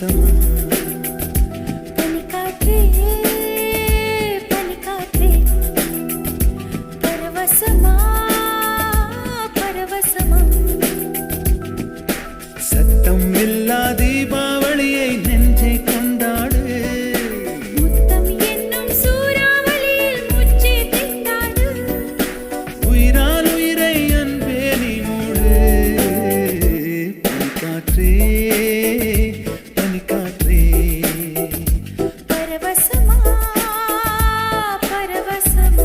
பரவசமா பனிக்காற்றே பனிக்காற்றே பரவசமா பரவசமா சத்தம் இல்லா தீபாவளியை நெஞ்சை கொண்டாடு முத்தம் என்னும் சூறாவளியில் மூச்சை திண்டாடு உயிரால் உயிரை அன்பே நீ மூடு பனிக்காற்றே பனிக்காற்றே பரவசமா பரவசமா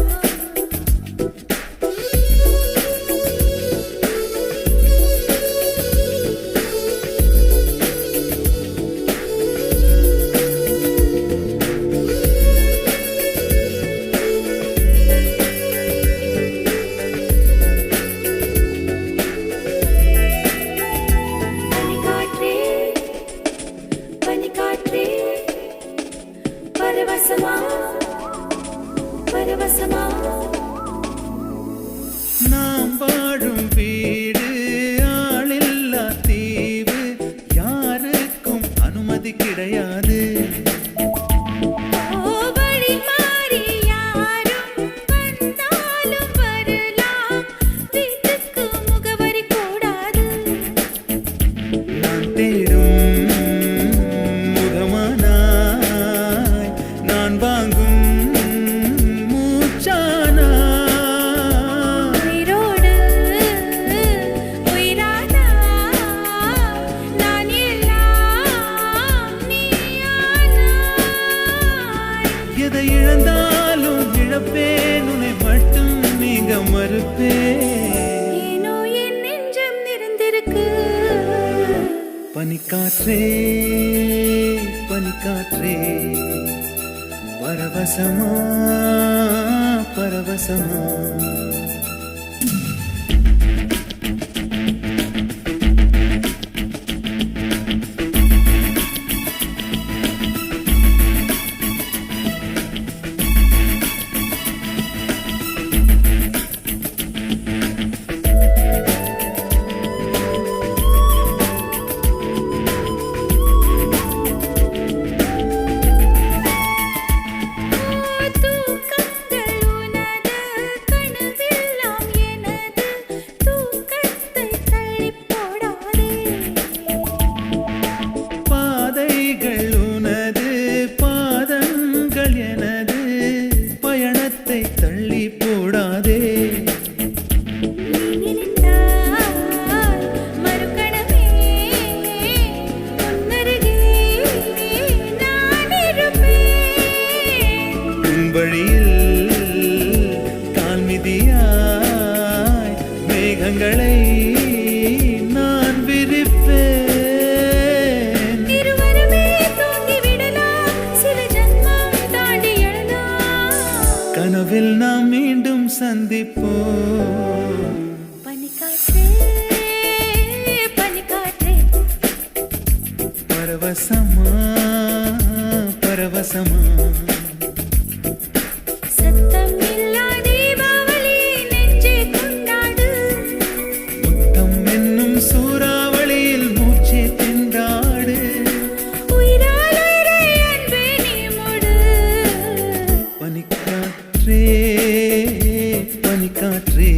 பனிக்காற்றே பரவசமா பரவசமா நாம் வாழும் வீடு ஆளில்லா தீவு யாருக்கும் அனுமதி கிடையாது வழி மாறி யாரும் வந்தாலும் வரலாம் வீட்டுக்கு முகவரி கூடாது நான் தேடும் முகமானாய் நான் வாங்கும் மூச்சானாய் உயிரோடு உயிரானா நான் எல்லாம் நீயானாய் எதை இழந்தாலும் இழப்பேன் உன்னை மட்டும் நீங்க மறுப்பேன் ஏனோ என் நெஞ்சம் நிறைந்திருக்கு பனிக்காற்றே பனிக்காற்றே பரவசமா பரவசமா தூக்கங்கள் உனது கனவெல்லாம் எனது தூக்கத்தை தள்ளிப் போடாதே பாதைகள் உனது பாதங்கள் எனது பயணத்தை தள்ளி போடாதே நீ நினைத்தால் மறுகணமே உன்னருகே நான் இருப்பேன் உன் வழியில் கால்மிதியாய் மேகங்களை நான் விரிப்பேன் இருவருமே தூங்கிவிடலாம் சில ஜன்மம் தாண்டி எழலாம் கனவில் நாம் மீண்டும் சந்திப்போம் பனிக்காற்றே பனிக்காற்றே பரவசமா பரவசமா சத்தம் இல்லா தீபாவளி நெஞ்சே கொண்டாடு முத்தம் என்னும் சூறாவளியில் மூச்சே திண்டாடு உயிரால் உயிரை அன்பே நீ மூடு பனிக்காற்றே பனிக்காற்றே